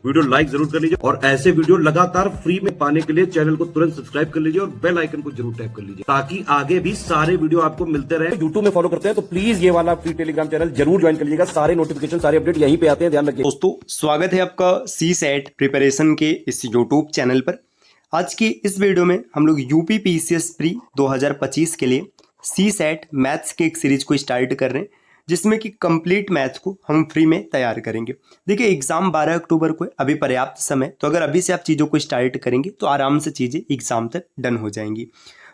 Video like जरूर कर लीजिए और ऐसे वीडियो लगातार फ्री में पाने के लिए चैनल को तुरंत सब्सक्राइब कर लीजिए और बेल आइकन को जरूर टैप कर लीजिए ताकि आगे भी सारे वीडियो आपको मिलते रहे। यूट्यूब में फॉलो करते हैं तो प्लीज ये वाला फ्री टेलीग्राम चैनल जरूर ज्वाइन कर लीजिएगा। सारे नोटिफिकेशन सारे अपडेट यहीं पे आते हैं, ध्यान रखिए। दोस्तों स्वागत है आपका CSAT प्रिपरेशन के इस यूट्यूब चैनल पर। आज की इस वीडियो में हम लोग यूपी PCS प्री 2025 के लिए CSAT मैथ्स के एक सीरीज को स्टार्ट कर रहे हैं जिसमें कि कंप्लीट मैथ्स को हम फ्री में तैयार करेंगे। देखिए एग्जाम 12 अक्टूबर को है, अभी पर्याप्त समय, तो अगर अभी से आप चीज़ों को स्टार्ट करेंगे तो आराम से चीज़ें एग्जाम तक डन हो जाएंगी।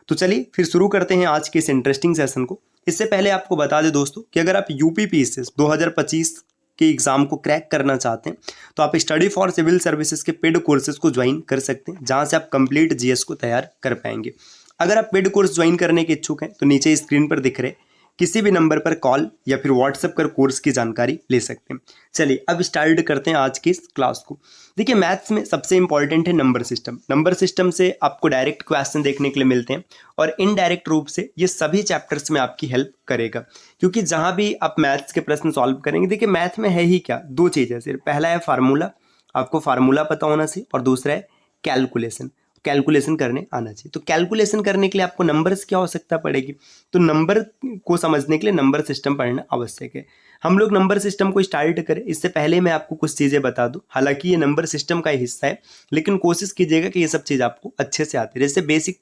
तो चलिए फिर शुरू करते हैं आज के इस इंटरेस्टिंग सेशन को। इससे पहले आपको बता दें दोस्तों कि अगर आप यूपी PCS 2025 के एग्जाम को क्रैक करना चाहते हैं तो आप स्टडी फॉर सिविल सर्विसेज के पेड कोर्सेज को ज्वाइन कर सकते हैं जहां से आप कंप्लीट GS को तैयार कर पाएंगे। अगर आप पेड कोर्स ज्वाइन करने के इच्छुक हैं तो नीचे स्क्रीन पर दिख रहे किसी भी नंबर पर कॉल या फिर व्हाट्सएप कर कोर्स की जानकारी ले सकते हैं। चलिए अब स्टार्ट करते हैं आज की इस क्लास को। देखिए मैथ्स में सबसे इंपॉर्टेंट है नंबर सिस्टम। नंबर सिस्टम से आपको डायरेक्ट क्वेश्चन देखने के लिए मिलते हैं और इनडायरेक्ट रूप से ये सभी चैप्टर्स में आपकी हेल्प करेगा, क्योंकि जहां भी आप मैथ्स के प्रश्न सॉल्व करेंगे, देखिए मैथ में है ही क्या, दो चीज़ें सिर्फ। पहला है फार्मूला, आपको फार्मूला पता होना चाहिए, और दूसरा है कैलकुलेशन करने आना चाहिए। तो कैलकुलेशन करने के लिए आपको नंबर्स की आवश्यकता पड़ेगी, तो नंबर को समझने के लिए नंबर सिस्टम पढ़ना आवश्यक है। हम लोग नंबर सिस्टम को स्टार्ट करें इससे पहले मैं आपको कुछ चीज़ें बता दूं। हालांकि ये नंबर सिस्टम का हिस्सा है लेकिन कोशिश कीजिएगा कि ये सब चीज़ आपको अच्छे से आती है। जैसे बेसिक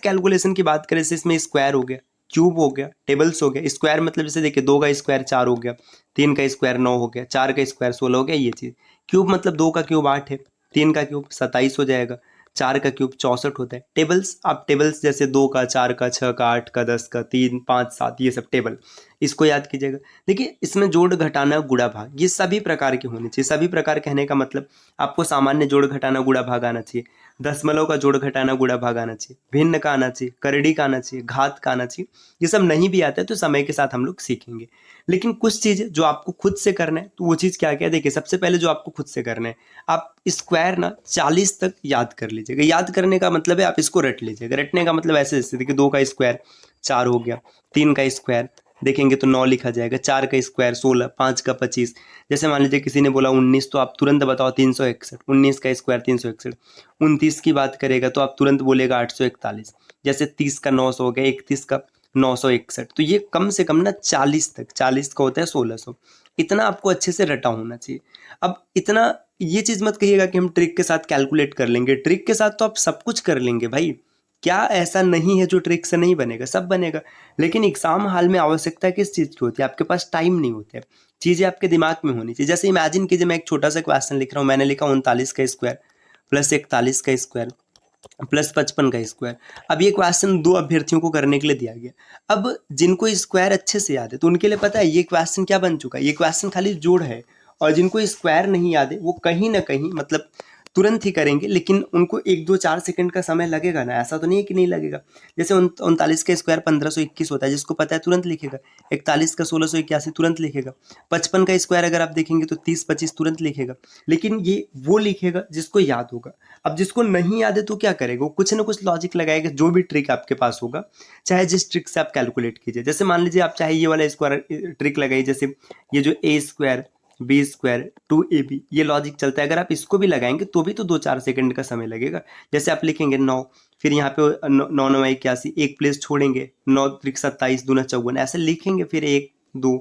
कैलकुलेशन की बात करें, जैसे इसमें स्क्वायर हो गया, क्यूब हो गया, टेबल्स हो गया। स्क्वायर मतलब जैसे देखिए 2 का स्क्वायर 4 हो गया, 3 का स्क्वायर 9 हो गया, 4 का स्क्वायर 16 हो गया, ये चीज़। क्यूब मतलब 2 का क्यूब 8 है, 3 का क्यूब 27 हो जाएगा, 4 का क्यूब 64 होता है। टेबल्स, आप टेबल्स जैसे 2 का, 4 का, 6 का, 8 का, 10 का, 3, 5, 7, ये सब टेबल, इसको याद कीजिएगा। देखिए इसमें जोड़ घटाना गुणा भाग ये सभी प्रकार के होने चाहिए। सभी प्रकार कहने का मतलब आपको सामान्य जोड़ घटाना गुणा भाग आना चाहिए, दशमलव का जोड़ घटाना गुणा भाग आना चाहिए, भिन्न का आना चाहिए, करड़ी का आना चाहिए, घात का आना चाहिए। ये सब नहीं भी आता है तो समय के साथ हम लोग सीखेंगे। लेकिन कुछ चीज़ें जो आपको खुद से करना है, तो वो चीज़ क्या क्या, देखिए सबसे पहले जो आपको खुद से करना है, आप स्क्वायर ना 40 तक याद कर लीजिएगा। याद करने का मतलब है आप इसको रट लीजिएगा। रटने का मतलब ऐसे जैसे देखिए 2 का स्क्वायर 4 हो गया, 3 का स्क्वायर देखेंगे तो 9 लिखा जाएगा, 4 का स्क्वायर 16, 5 का 25। जैसे मान लीजिए किसी ने बोला 19 तो आप तुरंत बताओ 361, 19 का स्क्वायर 361। 29 की बात करेगा तो आप तुरंत बोलेगा 841। जैसे 30 का 900 हो गया, 31 का 961। तो ये कम से कम ना 40 तक, 40 का होता है 1600। इतना आपको अच्छे से रटा होना चाहिए। अब इतना ये चीज़ मत कहिएगा कि हम ट्रिक के साथ कैलकुलेट कर लेंगे। ट्रिक के साथ तो आप सब कुछ कर लेंगे भाई, क्या ऐसा नहीं है जो ट्रिक से नहीं बनेगा, सब बनेगा। लेकिन एग्जाम हाल में आवश्यकता किस चीज़ की होती है, आपके पास टाइम नहीं होता है, चीज़ें आपके दिमाग में होनी चाहिए। जैसे इमेजिन कीजिए मैं एक छोटा सा क्वेश्चन लिख रहा हूँ, मैंने लिखा 39 का स्क्वायर प्लस 41 का स्क्वायर प्लस 55 का स्क्वायर। अब ये क्वेश्चन 2 अभ्यर्थियों को करने के लिए दिया गया। अब जिनको स्क्वायर अच्छे से याद है तो उनके लिए पता है ये क्वेश्चन क्या बन चुका है, ये क्वेश्चन खाली जोड़ है। और जिनको स्क्वायर नहीं याद है वो कहीं ना कहीं मतलब तुरंत ही करेंगे, लेकिन उनको 1-2-4 सेकंड का समय लगेगा ना, ऐसा तो नहीं है कि नहीं लगेगा। जैसे 39 का स्क्वायर 1521 होता है, जिसको पता है तुरंत लिखेगा। 41 का 1681 तुरंत लिखेगा। 55 का स्क्वायर अगर आप देखेंगे तो 30-25 तुरंत लिखेगा। लेकिन ये वो लिखेगा जिसको याद होगा। अब जिसको नहीं याद है तो क्या करेगा, वो कुछ ना कुछ लॉजिक लगाएगा, जो भी ट्रिक आपके पास होगा, चाहे जिस ट्रिक से आप कैलकुलेट कीजिए। जैसे मान लीजिए आप चाहे ये वाला स्क्वायर ट्रिक लगाइए, जैसे ये जो ए स्क्वायर बी स्क्वायर 2ab, ये लॉजिक चलता है। अगर आप इसको भी लगाएंगे तो भी तो 2-4 सेकंड का समय लगेगा। जैसे आप लिखेंगे 9, फिर यहाँ पे 9 9 81, एक प्लेस छोड़ेंगे, 9 3 27 दूना 54, ऐसे लिखेंगे, फिर 1 2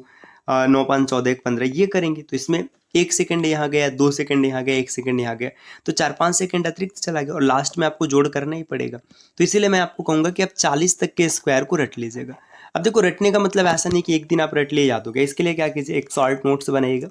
9 5 14 1 15, ये करेंगे तो इसमें 1 सेकंड यहाँ गया, 2 सेकंड यहाँ गया, 1 सेकंड यहाँ गया, तो 4-5 सेकंड अतिरिक्त चला गया और लास्ट में आपको जोड़ करना ही पड़ेगा। तो इसीलिए मैं आपको कहूँगा कि आप 40 तक के स्क्वायर को रट लीजिएगा। अब देखो रटने का मतलब ऐसा नहीं कि एक दिन आप रट लिए याद हो गया। इसके लिए क्या कीजिए, एक शॉर्ट नोट्स बनाइएगा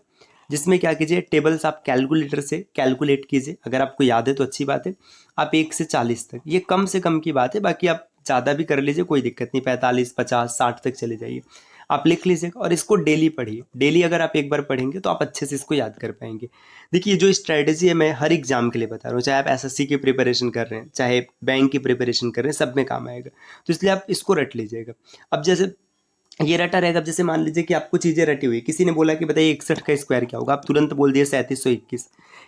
जिसमें क्या कीजिए, टेबल्स आप कैलकुलेटर से कैलकुलेट कीजिए। अगर आपको याद है तो अच्छी बात है। आप 1 से 40 तक, ये कम से कम की बात है, बाकी आप ज़्यादा भी कर लीजिए, कोई दिक्कत नहीं। 45 50 60 तक चले जाइए, आप लिख लीजिएगा और इसको डेली पढ़िए। डेली अगर आप एक बार पढ़ेंगे तो आप अच्छे से इसको याद कर पाएंगे। देखिए जो स्ट्रैटेजी है मैं हर एग्जाम के लिए बता रहा हूँ, चाहे आप SSC की प्रिपरेशन कर रहे हैं, चाहे बैंक की प्रिपरेशन कर रहे हैं, सब में काम आएगा। तो इसलिए आप इसको रट लीजिएगा। अब जैसे ये रटा रहेगा। अब जैसे मान लीजिए कि आपको चीज़ें रटी हुई, किसी ने बोला कि बताइए 61 का स्क्वायर क्या होगा, आप तुरंत बोल दिए 3721।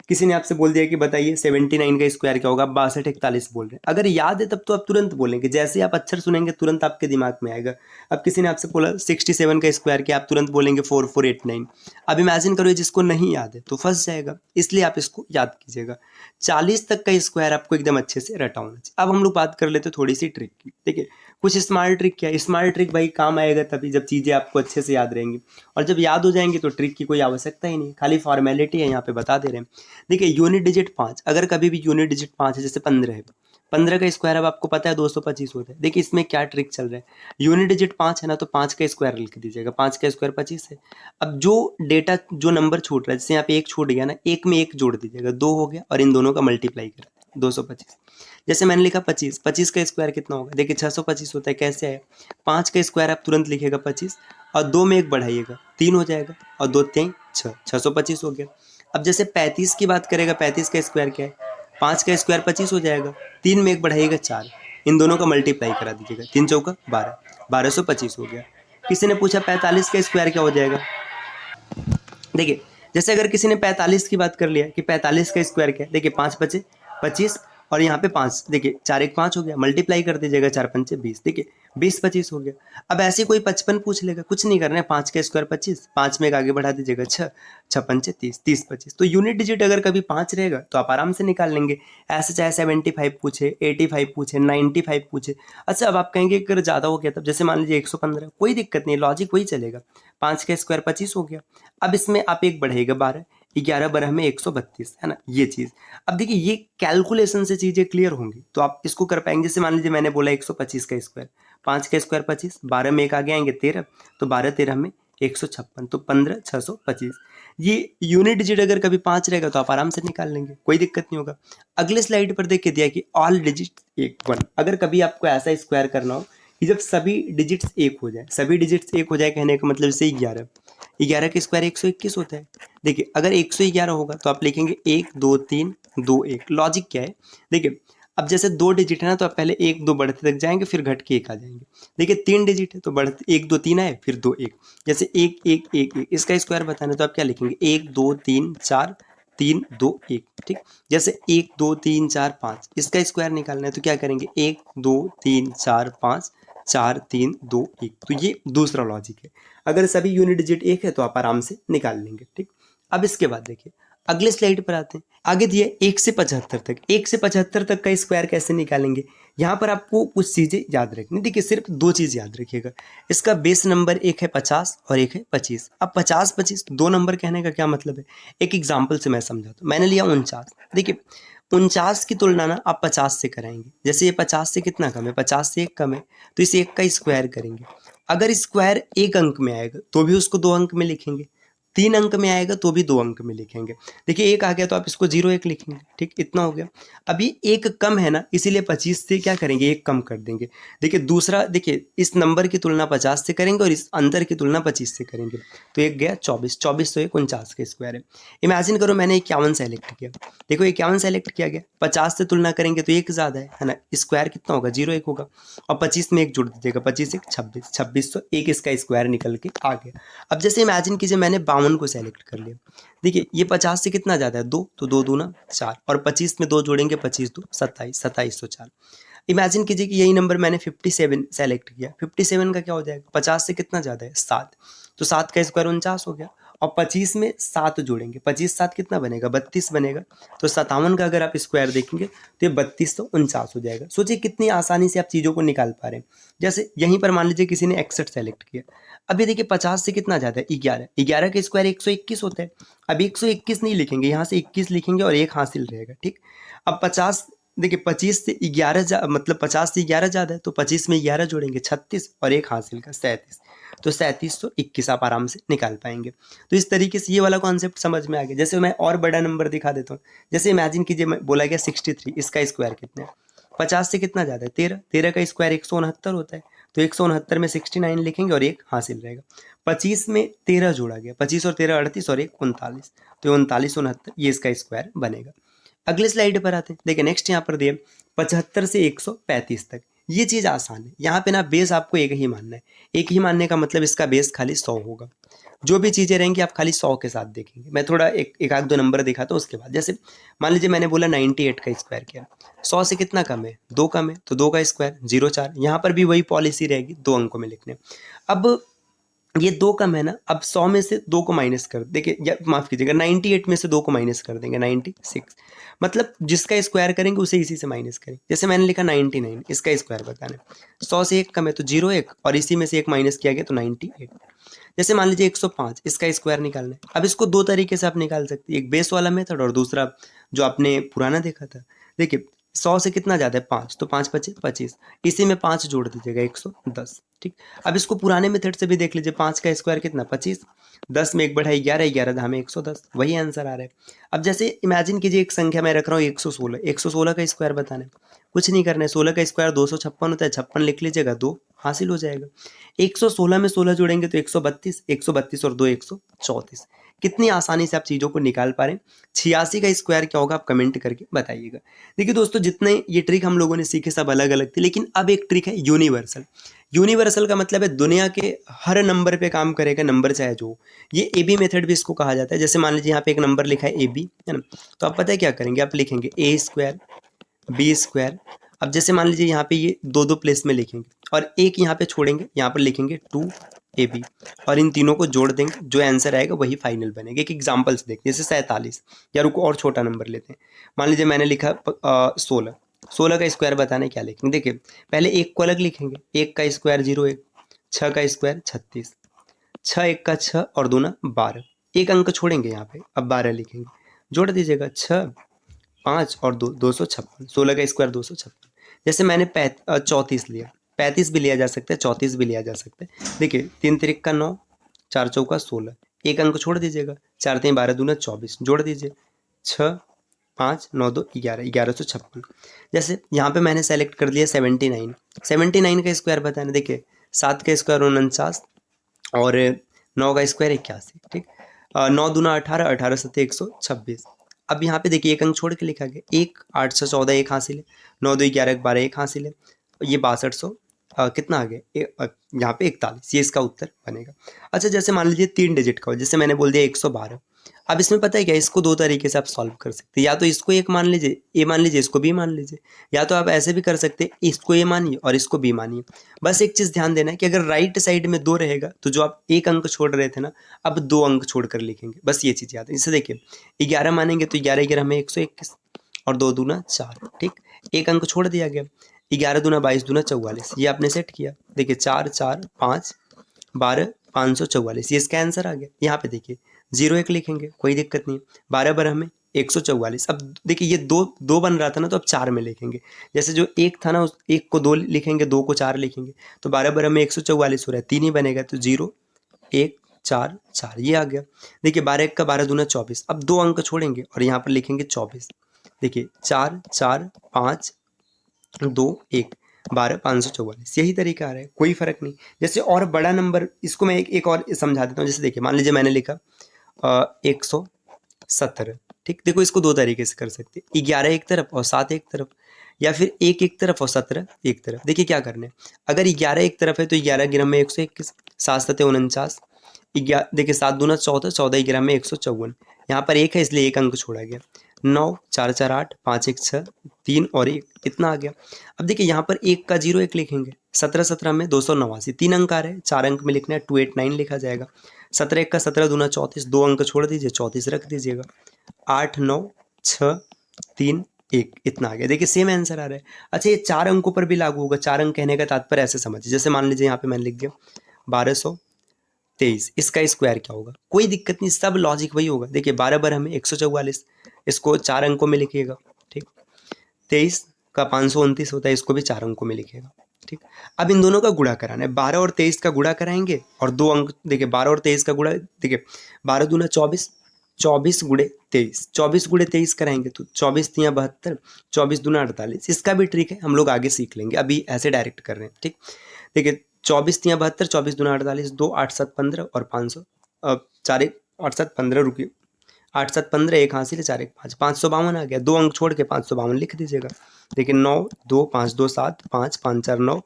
किसी ने आपसे बोल दिया कि बताइए 79 का स्क्वायर क्या होगा, आप 6241 बोल रहे हैं। अगर याद है तब तो आप तुरंत बोलेंगे, जैसे आप अक्षर सुनेंगे तुरंत आपके दिमाग में आएगा। अब किसी ने आपसे बोला 67 का स्क्वायर क्या, आप तुरंत बोलेंगे 4489। अब इमेजिन करो जिसको नहीं याद है तो फंस जाएगा, इसलिए आप इसको याद कीजिएगा। 40 तक का स्क्वायर आपको एकदम अच्छे से रटा होना चाहिए। अब हम लोग बात कर लेते हैं थोड़ी सी ट्रिक की। देखिए कुछ स्मार्ट ट्रिक क्या है, स्मार्ट ट्रिक भाई काम आएगा तभी जब चीज़ें आपको अच्छे से याद रहेंगी, और जब याद हो जाएंगी तो ट्रिक की कोई आवश्यकता ही नहीं, खाली फॉर्मेलिटी है, यहाँ पे बता दे रहे हैं। देखिए यूनिट डिजिट 5, अगर कभी भी यूनिट डिजिट 5 है, जैसे 15 है, 15 का स्क्वायर अब आपको पता है 225 होता है। देखिए इसमें क्या ट्रिक चल रहा है, यूनिट डिजिट 5 है ना, तो 5 का स्क्वायर लिख दीजिएगा, 5 का स्क्वायर 25 है। अब जो डेटा जो नंबर छूट रहा है, जैसे यहाँ पे एक छूट गया ना, एक में एक जोड़ दीजिएगा, 2 हो गया, और इन दोनों का मल्टीप्लाई करा 225। जैसे मैंने लिखा 25, 25 का स्क्वायर कितना होगा, देखिए 625 होता है। कैसे है, 5 का स्क्वायर आप तुरंत लिखेगा 25, और 2 में एक बढ़ाइएगा, 3 हो जाएगा, और 2 3 6, 625 हो गया। अब जैसे 35 की बात करेगा, 35 का स्क्वायर क्या है, 5 का स्क्वायर 25 हो जाएगा, 3 में एक बढ़ाइएगा 4, इन दोनों का मल्टीप्लाई करा दीजिएगा, 3 चौका 12, 1225 हो गया। किसी ने पूछा 45 का स्क्वायर क्या हो जाएगा, देखिए जैसे अगर किसी ने 45 की बात कर लिया कि 45 का स्क्वायर क्या है, देखिए 5 बचे 25, और यहाँ पे 5, देखिए 4 1 5 हो गया, मल्टीप्लाई कर दीजिएगा, 4 पंचे 20, देखिए 20 25 हो गया। अब ऐसे कोई 55 पूछ लेगा, कुछ नहीं करना है, 5 का स्क्वायर 25, 5 में एक आगे बढ़ा दीजिएगा 6, 6 पंचे 30, 30 25। तो यूनिट डिजिट अगर कभी 5 रहेगा तो आप आराम से निकाल लेंगे। ऐसे चाहे 75 पूछे, 85 पूछे, 95 पूछे। अच्छा अब आप कहेंगे अगर ज़्यादा हो गया तब, जैसे मान लीजिए 115, कोई दिक्कत नहीं, लॉजिक वही चलेगा, 5 का स्क्वायर 25 हो गया। अब इसमें आप एक बढ़ेगा 12, 11 12 में 132, है ना, ये चीज़। अब देखिए ये कैलकुलेशन से चीज़ें क्लियर होंगी तो आप इसको कर पाएंगे। जैसे मान लीजिए मैंने बोला 125 का स्क्वायर, 5 का स्क्वायर 25, 12 में एक आगे आएंगे 13, तो 12 13 में 156, तो 15 625। ये यूनिट डिजिट अगर कभी 5 रहेगा तो आप आराम से निकाल लेंगे, कोई दिक्कत नहीं होगा। अगले स्लाइड पर देख के दिया कि ऑल डिजिट एक 1, अगर कभी आपको ऐसा स्क्वायर करना हो कि जब सभी डिजिट्स एक हो जाए, सभी डिजिट्स एक हो जाए कहने का मतलब जैसे 11, 11 का स्क्वायर 121 होता है। देखिए अगर 111 होगा तो आप लिखेंगे 1 2 3 2 1। लॉजिक क्या है, देखिए अब जैसे 2 डिजिट है ना, तो आप पहले 1 2 बढ़ते तक जाएंगे, फिर घट के 1 आ जाएंगे। देखिए 3 डिजिट है तो बढ़ते 1 2 3 आए, फिर 2 1, जैसे 1 1 1 1, इसका स्क्वायर बताना तो आप क्या लिखेंगे, 1 2 3 4 3 2 1, ठीक। जैसे 1 2 3 4 5, इसका स्क्वायर निकालना है तो क्या करेंगे, 1 2 3 4 5 4 3 2 1। तो ये दूसरा लॉजिक है, अगर सभी यूनिट डिजिट एक है तो आप आराम से निकाल लेंगे, ठीक। अब इसके बाद देखिए अगले स्लाइड पर आते हैं। आगे दिए 1 से 75 तक, 1 से 75 तक का स्क्वायर कैसे निकालेंगे, यहाँ पर आपको कुछ चीज़ें याद रखनी। देखिए सिर्फ 2 चीज़ याद रखिएगा, इसका बेस नंबर एक है 50 और एक है 25। अब 50 25 दो नंबर कहने का क्या मतलब है, एक एग्जाम्पल से मैं समझाता हूँ। मैंने लिया 49, देखिए 49 की तुलना ना आप 50 से कराएंगे, जैसे ये 50 से कितना कम है, 50 से 1 कम है, तो इस 1 का स्क्वायर करेंगे। अगर स्क्वायर 1 अंक में आएगा तो भी उसको 2 अंक में लिखेंगे, 3 अंक में आएगा तो भी 2 अंक में लिखेंगे। देखिए 1 आ गया तो आप इसको 0 1 लिखेंगे, ठीक, इतना हो गया। अभी 1 कम है ना, इसीलिए 25 से क्या करेंगे, 1 कम कर देंगे। देखिए दूसरा, देखिए इस नंबर की तुलना 50 से करेंगे और इस अंतर की तुलना 25 से करेंगे, तो 1 गया 24, 24 तो 1 49 का स्क्वायर है। इमेजिन करो मैंने 51 सेलेक्ट किया, देखो 51 सेलेक्ट किया गया, 50 से तुलना करेंगे तो 1 ज़्यादा है ना, स्क्वायर कितना होगा, 0 1 होगा, और 25 में 1 जुड़ दीजिएगा, 25 1 26, 26 तो 1 इसका स्क्वायर निकल के आ गया। अब जैसे इमेजिन कीजिए मैंने 52 को सेलेक्ट कर लिया, देखिए ये 50 से कितना ज़्यादा है, 2, तो 2 दूना 4, और 25 में 2 जोड़ेंगे, 25 2 27, 27 तो 4। इमेजिन कीजिए कि यही नंबर मैंने 57 सेलेक्ट किया, 57 का क्या हो जाएगा, 50 से कितना ज़्यादा है, 7, तो 7 का स्क्वायर 49 हो गया, और 25 में 7 जोड़ेंगे, 25 7 कितना बनेगा, 32 बनेगा, तो 57 का अगर आप स्क्वायर देखेंगे तो ये 32 तो 49 हो जाएगा। सोचिए कितनी आसानी से आप चीज़ों को निकाल पा रहे हैं। जैसे यहीं पर मान लीजिए किसी ने 61 सेलेक्ट किया, अभी देखिए 50 से कितना ज़्यादा है, 11, 11 का स्क्वायर 121 होता है। अब 121 नहीं लिखेंगे, यहाँ से 21 लिखेंगे और 1 हासिल रहेगा, ठीक। अब 50, देखिए 25 से 11 मतलब 50 से 11 ज़्यादा है, तो 25 में 11 जोड़ेंगे, 36, और 1 हासिल का 37, तो 37 तो 21 आप आराम से निकाल पाएंगे। तो इस तरीके से ये वाला कॉन्सेप्ट समझ में आ गया। जैसे मैं और बड़ा नंबर दिखा देता हूँ, जैसे इमेजिन कीजिए मैं बोला गया 63, इसका स्क्वायर कितना है, 50 से कितना ज़्यादा है, 13, 13 का स्क्वायर 169 होता है, तो 169 में 69 लिखेंगे और 1 हासिल रहेगा। 25 में 13 जोड़ा गया, 25 और 13 38, और 1 39, तो 39 69, ये इसका स्क्वायर बनेगा। अगले स्लाइड पर आते हैं, देखिए नेक्स्ट यहाँ पर दिए 75 से 135 तक, ये चीज़ आसान है। यहाँ पे ना बेस आपको एक ही मानना है। एक ही मानने का मतलब इसका बेस खाली 100 होगा। जो भी चीज़ें रहेंगी आप खाली 100 के साथ देखेंगे। मैं थोड़ा एक आध दो नंबर दिखाता हूँ उसके बाद। जैसे मान लीजिए मैंने बोला 98 का स्क्वायर किया, 100 से कितना कम है, 2 कम है, तो 2 का स्क्वायर 0,4। यहाँ पर भी वही पॉलिसी रहेगी, 2 अंकों में लिखने। अब ये 2 कम है ना, अब 100 में से 2 को माइनस कर देखिए, या माफ़ कीजिएगा 98 में से 2 को माइनस कर देंगे 96। मतलब जिसका स्क्वायर करेंगे उसे इसी से माइनस करेंगे। जैसे मैंने लिखा 99, इसका स्क्वायर बताना है। 100 से 1 कम है तो 0 1, और इसी में से 1 माइनस किया गया तो 98। जैसे मान लीजिए 105, इसका स्क्वायर निकालना है। अब इसको दो तरीके से आप निकाल सकते हैं, एक बेस वाला मेथड और दूसरा जो आपने पुराना देखा था। देखिए 100 से कितना ज़्यादा है, 5, तो 5 पचे 25, इसी में 5 जोड़ दीजिएगा 110। ठीक, अब इसको पुराने मेथड से भी देख लीजिए, 5 का स्क्वायर कितना 25, 10 में 1 बढ़ाई 11, 11 दहा में 110, वही आंसर आ रहा है। अब जैसे इमेजिन कीजिए एक संख्या मैं रख रहा हूँ 116, 116 का स्क्वायर बताना है, कुछ नहीं करना है, 16 का स्क्वायर 256 होता है, 56 लिख लीजिएगा, 2 हासिल हो जाएगा। 116 में 16 जोड़ेंगे तो 132, 132 और 2 134। कितनी आसानी से आप चीज़ों को निकाल पा रहे हैं। 86 का स्क्वायर क्या होगा आप कमेंट करके बताइएगा। देखिए दोस्तों, जितने ये ट्रिक हम लोगों ने सीखे सब अलग अलग थे, लेकिन अब एक ट्रिक है यूनिवर्सल। यूनिवर्सल का मतलब है दुनिया के हर नंबर पे काम करेगा, नंबर चाहे जो। ये ए बी मेथड भी इसको कहा जाता है। जैसे मान लीजिए यहाँ पे एक नंबर लिखा है ए बी, है ना, तो आप पता है क्या करेंगे, आप लिखेंगे ए स्क्वायर बी स्क्वायर। अब जैसे मान लीजिए यहाँ पे ये दो दो प्लेस में लिखेंगे और एक यहाँ पे छोड़ेंगे, यहाँ पर लिखेंगे 2ab और इन तीनों को जोड़ देंगे, जो आंसर आएगा वही फाइनल बनेगा। एक एग्जाम्पल से देखते हैं, जैसे 47, या रुको और छोटा नंबर लेते हैं। मान लीजिए मैंने लिखा 16, 16 का स्क्वायर बताने क्या लिखेंगे। देखिए पहले एक को अलग लिखेंगे, 1 का स्क्वायर 0 1, 6 का स्क्वायर 36, 6 1 का 6 और 2 12, एक अंक छोड़ेंगे यहाँ पे, अब 12 लिखेंगे, जोड़ दीजिएगा 6 5 और 2 256, 16 का स्क्वायर 256। जैसे मैंने 34 लिया, 35 भी लिया जा सकता है, 34 भी लिया जा सकता है। देखिए 3 तिरिक का 9, 4 चौका 16, एक अंक छोड़ दीजिएगा, 4 3 12 दूना 24, जोड़ दीजिए 6 5 9 2 11, 1156। जैसे यहाँ पे मैंने सेलेक्ट कर लिया 79, 79 का स्क्वायर बताना। देखिए 7 का स्क्वायर 49 और 9 का स्क्वायर 81। ठीक, 9 दूना 18, 18 सत्ते 126। अब यहाँ पे देखिए एक अंक छोड़ के लिखा गया, 1 8 6 14 एक हासिल है, 9 2 11 12 एक हासिल है, ये 6200 कितना आ गया, यहाँ पे 41, ये इसका उत्तर बनेगा। अच्छा जैसे मान लीजिए 3 डिजिट का हो, जैसे मैंने बोल दिया 112। अब इसमें पता है क्या, इसको दो तरीके से आप सॉल्व कर सकते हैं। या तो इसको एक मान लीजिए, ए मान लीजिए, इसको बी मान लीजिए, या तो आप ऐसे भी कर सकते हैं, इसको ए मानिए और इसको बी मानिए। बस एक चीज़ ध्यान देना है कि अगर राइट साइड में 2 रहेगा तो जो आप एक अंक छोड़ रहे थे ना, अब 2 अंक छोड़ कर लिखेंगे, बस ये चीज़ याद है। इसे देखिए 11 मानेंगे तो 11 11 में 121 और 2 दूना 4। ठीक, एक अंक छोड़ दिया गया, 11 दूना 22 दूना 44, ये आपने सेट किया। देखिए 4 4 5 12 544, ये इसका आंसर आ गया। यहाँ पे देखिए 0 1 लिखेंगे, कोई दिक्कत नहीं है, 12 12 में 144। अब देखिए ये दो दो बन रहा था ना, तो अब 4 में लिखेंगे। जैसे जो एक था ना, उस एक को 2 लिखेंगे, 2 को 4 लिखेंगे, तो 12 12 में 144 हो रहा है, 3 ही बनेगा, तो 0 1 4 4 ये आ गया। देखिए 12 1 का 12 दूना 24, अब 2 अंक छोड़ेंगे और यहाँ पर लिखेंगे 24। देखिए 4 4 5 2 1 12 544, यही तरीका आ रहा है, कोई फर्क नहीं। जैसे और बड़ा नंबर, इसको मैं एक और समझा देता हूँ। जैसे देखिए मान लीजिए मैंने लिखा 117। ठीक, देखो इसको दो तरीके से कर सकते हैं, 11 एक तरफ और 7 एक तरफ, या फिर 1 एक तरफ और 17 एक तरफ। देखिए क्या करना है, अगर 11 एक तरफ है तो 11 गिरम में 121, 7 सत्ते 49, देखिए 7 दूना 14, 14 ग्राम में 154, यहाँ पर एक है इसलिए एक अंक छोड़ा गया, 9 4 4 8 5 1 6 3 और 1, इतना आ गया। अब देखिए यहाँ पर 1 का 0 1 लिखेंगे, 17 17 में 289, 3 अंक आ रहे हैं, 4 अंक में लिखना है, 289 लिखा जाएगा। 17 1 का 17 दूना 34, 2 अंक छोड़ दीजिए, 34 रख दीजिएगा। 8 9 6 3 1, इतना आ गया। देखिए सेम आंसर आ रहा है। अच्छा ये 4 अंकों पर भी लागू होगा। 4 अंक कहने का तात्पर्य ऐसे समझिए, जैसे मान लीजिए यहाँ पे मैंने लिख दिया 1223, इसका स्क्वायर क्या होगा, कोई दिक्कत नहीं, सब लॉजिक वही होगा। देखिए 12 12 में 144, इसको 4 अंकों में लिखिएगा। ठीक, 23 का 529 होता है, इसको भी 4 अंकों में लिखिएगा। ठीक, अब इन दोनों का गुणा कराना है, 12 और 23 का गुणा कराएंगे और 2 अंक, देखिए 12 और 23 का गुणा, देखिए 12 दूना 24, 24 गुणे 23, 24 गुणे 23 कराएंगे तो 24 तियाँ 72, 24 दूना 48। इसका भी ट्रिक है, हम लोग आगे सीख लेंगे, अभी ऐसे डायरेक्ट कर रहे हैं। ठीक, देखिए 24 तियाँ 72, 24 दूना 48, 2 8 7 15 और 500, 4 1 8 7 15 रुपये 8 7 15, 1 हासिल 4 1 5, 552 आ गया। 2 अंक छोड़ के 552 लिख दीजिएगा। देखिए 9 2 5 2 7 5 5 4 9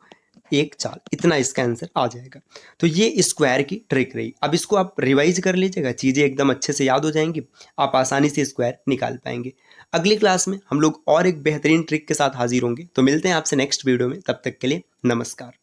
1 4, इतना इसका आंसर आ जाएगा। तो ये स्क्वायर की ट्रिक रही। अब इसको आप रिवाइज कर लीजिएगा, चीज़ें एकदम अच्छे से याद हो जाएंगी, आप आसानी से स्क्वायर निकाल पाएंगे। अगली क्लास में हम लोग और एक बेहतरीन ट्रिक के साथ हाजिर होंगे। तो मिलते हैं आपसे नेक्स्ट वीडियो में, तब तक के लिए नमस्कार।